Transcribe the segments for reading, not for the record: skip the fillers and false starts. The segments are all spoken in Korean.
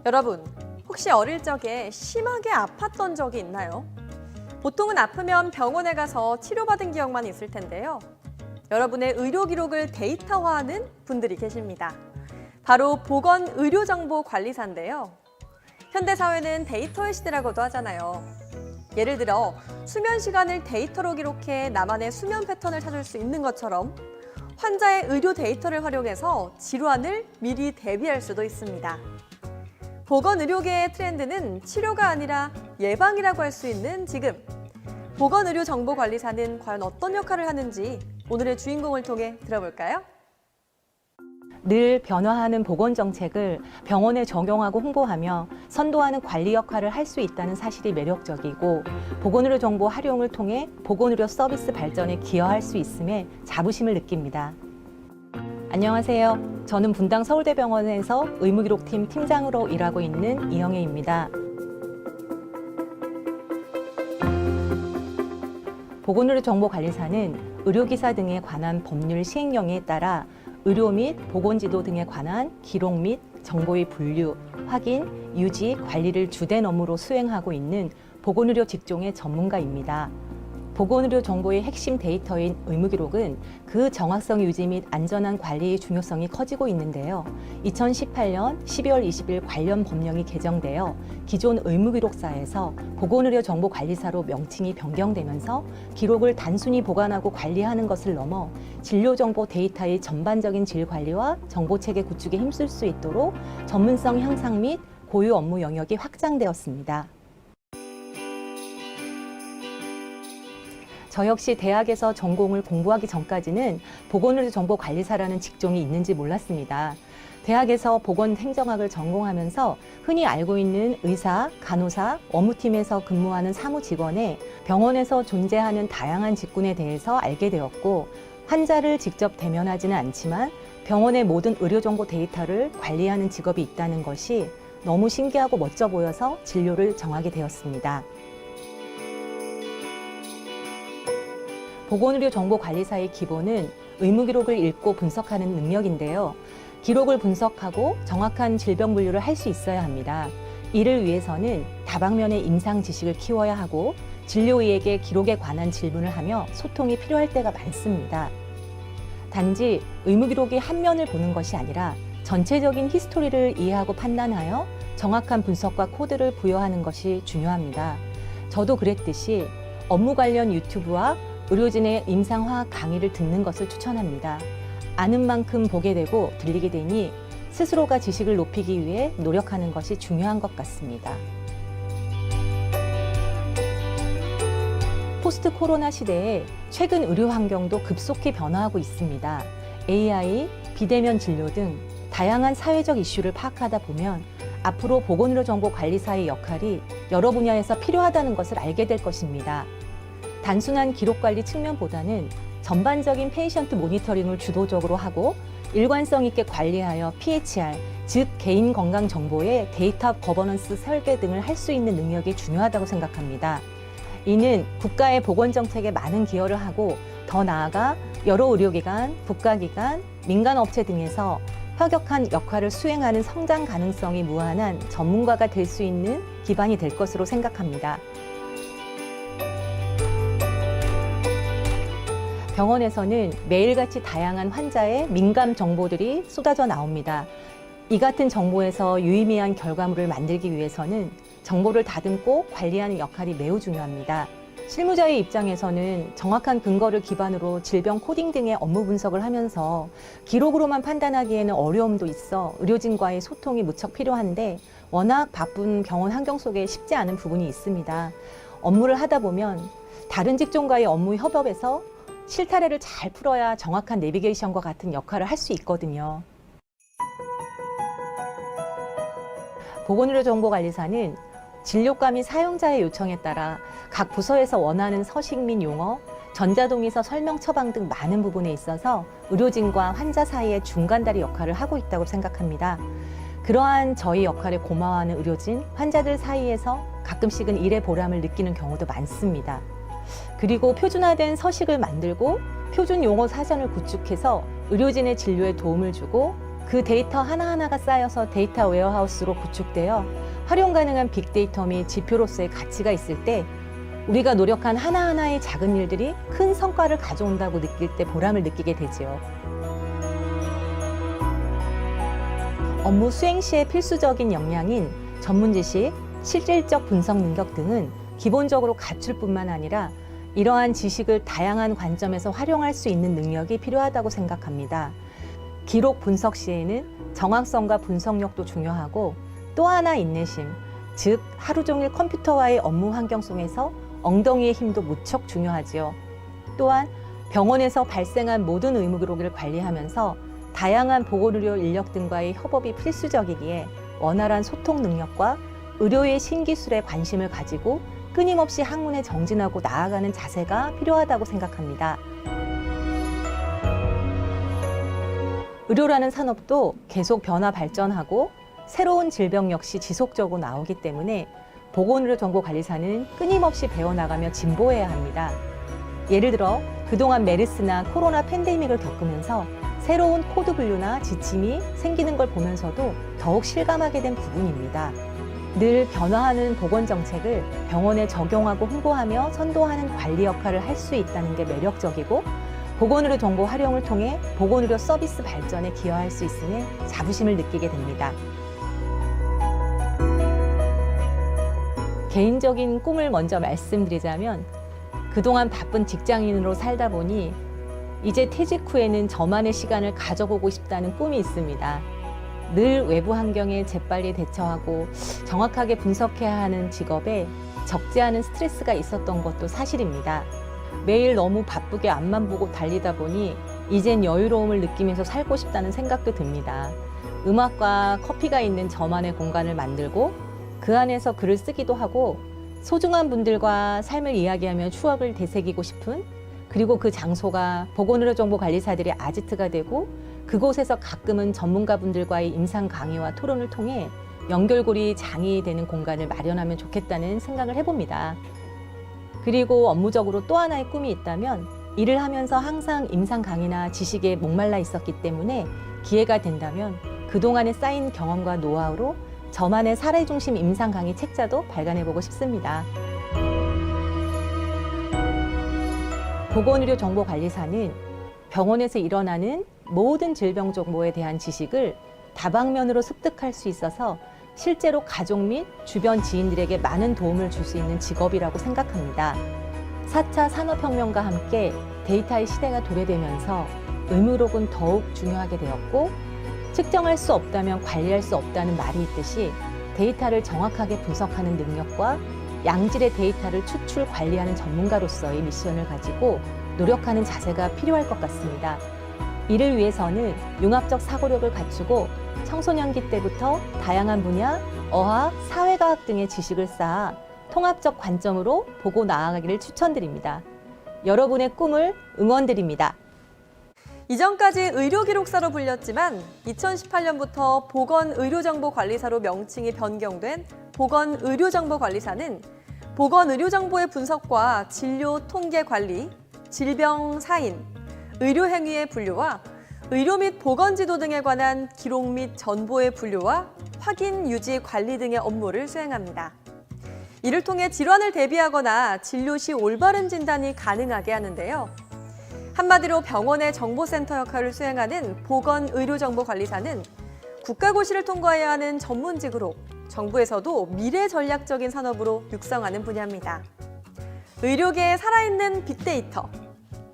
여러분, 혹시 어릴 적에 심하게 아팠던 적이 있나요? 보통은 아프면 병원에 가서 치료받은 기억만 있을 텐데요. 여러분의 의료 기록을 데이터화하는 분들이 계십니다. 바로 보건의료정보관리사인데요. 현대사회는 데이터의 시대라고도 하잖아요. 예를 들어 수면 시간을 데이터로 기록해 나만의 수면 패턴을 찾을 수 있는 것처럼 환자의 의료 데이터를 활용해서 질환을 미리 대비할 수도 있습니다. 보건의료계의 트렌드는 치료가 아니라 예방이라고 할 수 있는 지금. 보건의료정보관리사는 과연 어떤 역할을 하는지 오늘의 주인공을 통해 들어볼까요? 늘 변화하는 보건정책을 병원에 적용하고 홍보하며 선도하는 관리 역할을 할 수 있다는 사실이 매력적이고 보건의료 정보 활용을 통해 보건의료 서비스 발전에 기여할 수 있음에 자부심을 느낍니다. 안녕하세요. 저는 분당 서울대병원에서 의무기록팀 팀장으로 일하고 있는 이영애입니다. 보건의료 정보관리사는 의료기사 등에 관한 법률 시행령에 따라 의료 및 보건지도 등에 관한 기록 및 정보의 분류, 확인, 유지, 관리를 주된 업무로 수행하고 있는 보건의료 직종의 전문가입니다. 보건의료 정보의 핵심 데이터인 의무기록은 그 정확성 유지 및 안전한 관리의 중요성이 커지고 있는데요. 2018년 12월 20일 관련 법령이 개정되어 기존 의무기록사에서 보건의료 정보관리사로 명칭이 변경되면서 기록을 단순히 보관하고 관리하는 것을 넘어 진료정보 데이터의 전반적인 질관리와 정보체계 구축에 힘쓸 수 있도록 전문성 향상 및 고유 업무 영역이 확장되었습니다. 저 역시 대학에서 전공을 공부하기 전까지는 보건의료 정보관리사라는 직종이 있는지 몰랐습니다. 대학에서 보건행정학을 전공하면서 흔히 알고 있는 의사, 간호사, 업무팀에서 근무하는 사무직원의 병원에서 존재하는 다양한 직군에 대해서 알게 되었고 환자를 직접 대면하지는 않지만 병원의 모든 의료정보 데이터를 관리하는 직업이 있다는 것이 너무 신기하고 멋져 보여서 진료를 정하게 되었습니다. 보건의료 정보관리사의 기본은 의무기록을 읽고 분석하는 능력인데요. 기록을 분석하고 정확한 질병 분류를 할 수 있어야 합니다. 이를 위해서는 다방면의 임상 지식을 키워야 하고 진료의에게 기록에 관한 질문을 하며 소통이 필요할 때가 많습니다. 단지 의무기록의 한 면을 보는 것이 아니라 전체적인 히스토리를 이해하고 판단하여 정확한 분석과 코드를 부여하는 것이 중요합니다. 저도 그랬듯이 업무 관련 유튜브와 의료진의 임상화학 강의를 듣는 것을 추천합니다. 아는 만큼 보게 되고 들리게 되니 스스로가 지식을 높이기 위해 노력하는 것이 중요한 것 같습니다. 포스트 코로나 시대에 최근 의료 환경도 급속히 변화하고 있습니다. AI, 비대면 진료 등 다양한 사회적 이슈를 파악하다 보면 앞으로 보건의료 정보관리사의 역할이 여러 분야에서 필요하다는 것을 알게 될 것입니다. 단순한 기록관리 측면보다는 전반적인 페이션트 모니터링을 주도적으로 하고 일관성 있게 관리하여 PHR, 즉 개인 건강 정보의 데이터 거버넌스 설계 등을 할 수 있는 능력이 중요하다고 생각합니다. 이는 국가의 보건정책에 많은 기여를 하고 더 나아가 여러 의료기관, 국가기관, 민간업체 등에서 혁혁한 역할을 수행하는 성장 가능성이 무한한 전문가가 될 수 있는 기반이 될 것으로 생각합니다. 병원에서는 매일같이 다양한 환자의 민감 정보들이 쏟아져 나옵니다. 이 같은 정보에서 유의미한 결과물을 만들기 위해서는 정보를 다듬고 관리하는 역할이 매우 중요합니다. 실무자의 입장에서는 정확한 근거를 기반으로 질병 코딩 등의 업무 분석을 하면서 기록으로만 판단하기에는 어려움도 있어 의료진과의 소통이 무척 필요한데 워낙 바쁜 병원 환경 속에 쉽지 않은 부분이 있습니다. 업무를 하다 보면 다른 직종과의 업무 협업에서 실타래를 잘 풀어야 정확한 내비게이션과 같은 역할을 할 수 있거든요. 보건의료 정보관리사는 진료과 및 사용자의 요청에 따라 각 부서에서 원하는 서식 및 용어, 전자동의서 설명 처방 등 많은 부분에 있어서 의료진과 환자 사이의 중간다리 역할을 하고 있다고 생각합니다. 그러한 저희 역할에 고마워하는 의료진, 환자들 사이에서 가끔씩은 일의 보람을 느끼는 경우도 많습니다. 그리고 표준화된 서식을 만들고 표준 용어 사전을 구축해서 의료진의 진료에 도움을 주고 그 데이터 하나하나가 쌓여서 데이터 웨어하우스로 구축되어 활용 가능한 빅데이터 및 지표로서의 가치가 있을 때 우리가 노력한 하나하나의 작은 일들이 큰 성과를 가져온다고 느낄 때 보람을 느끼게 되지요. 업무 수행 시에 필수적인 역량인 전문 지식, 실질적 분석 능력 등은 기본적으로 갖출 뿐만 아니라 이러한 지식을 다양한 관점에서 활용할 수 있는 능력이 필요하다고 생각합니다. 기록 분석 시에는 정확성과 분석력도 중요하고 또 하나 인내심, 즉 하루 종일 컴퓨터와의 업무 환경 속에서 엉덩이의 힘도 무척 중요하지요. 또한 병원에서 발생한 모든 의무 기록을 관리하면서 다양한 보건의료 인력 등과의 협업이 필수적이기에 원활한 소통 능력과 의료의 신기술에 관심을 가지고 끊임없이 학문에 정진하고 나아가는 자세가 필요하다고 생각합니다. 의료라는 산업도 계속 변화 발전하고 새로운 질병 역시 지속적으로 나오기 때문에 보건의료정보관리사는 끊임없이 배워나가며 진보해야 합니다. 예를 들어 그동안 메르스나 코로나 팬데믹을 겪으면서 새로운 코드 분류나 지침이 생기는 걸 보면서도 더욱 실감하게 된 부분입니다. 늘 변화하는 보건정책을 병원에 적용하고 홍보하며 선도하는 관리 역할을 할 수 있다는 게 매력적이고 보건의료 정보 활용을 통해 보건의료 서비스 발전에 기여할 수 있음에 자부심을 느끼게 됩니다. 개인적인 꿈을 먼저 말씀드리자면 그동안 바쁜 직장인으로 살다 보니 이제 퇴직 후에는 저만의 시간을 가져보고 싶다는 꿈이 있습니다. 늘 외부 환경에 재빨리 대처하고 정확하게 분석해야 하는 직업에 적지 않은 스트레스가 있었던 것도 사실입니다. 매일 너무 바쁘게 앞만 보고 달리다 보니 이젠 여유로움을 느끼면서 살고 싶다는 생각도 듭니다. 음악과 커피가 있는 저만의 공간을 만들고 그 안에서 글을 쓰기도 하고 소중한 분들과 삶을 이야기하며 추억을 되새기고 싶은, 그리고 그 장소가 보건의료정보관리사들의 아지트가 되고 그곳에서 가끔은 전문가분들과의 임상 강의와 토론을 통해 연결고리 장이 되는 공간을 마련하면 좋겠다는 생각을 해봅니다. 그리고 업무적으로 또 하나의 꿈이 있다면 일을 하면서 항상 임상 강의나 지식에 목말라 있었기 때문에 기회가 된다면 그동안에 쌓인 경험과 노하우로 저만의 사례중심 임상 강의 책자도 발간해보고 싶습니다. 보건의료정보관리사는 병원에서 일어나는 모든 질병 정보에 대한 지식을 다방면으로 습득할 수 있어서 실제로 가족 및 주변 지인들에게 많은 도움을 줄 수 있는 직업이라고 생각합니다. 4차 산업혁명과 함께 데이터의 시대가 도래되면서 의무록은 더욱 중요하게 되었고 측정할 수 없다면 관리할 수 없다는 말이 있듯이 데이터를 정확하게 분석하는 능력과 양질의 데이터를 추출 관리하는 전문가로서의 미션을 가지고 노력하는 자세가 필요할 것 같습니다. 이를 위해서는 융합적 사고력을 갖추고 청소년기 때부터 다양한 분야, 어학, 사회과학 등의 지식을 쌓아 통합적 관점으로 보고 나아가기를 추천드립니다. 여러분의 꿈을 응원드립니다. 이전까지 의료기록사로 불렸지만 2018년부터 보건의료정보관리사로 명칭이 변경된 보건의료정보관리사는 보건의료정보의 분석과 진료 통계 관리, 질병 사인, 의료행위의 분류와 의료 및 보건지도 등에 관한 기록 및 정보의 분류와 확인, 유지, 관리 등의 업무를 수행합니다. 이를 통해 질환을 대비하거나 진료 시 올바른 진단이 가능하게 하는데요. 한마디로 병원의 정보센터 역할을 수행하는 보건의료정보관리사는 국가고시를 통과해야 하는 전문직으로 정부에서도 미래 전략적인 산업으로 육성하는 분야입니다. 의료계에 살아있는 빅데이터,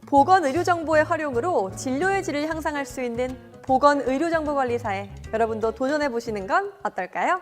보건의료정보의 활용으로 진료의 질을 향상할 수 있는 보건의료정보관리사에 여러분도 도전해보시는 건 어떨까요?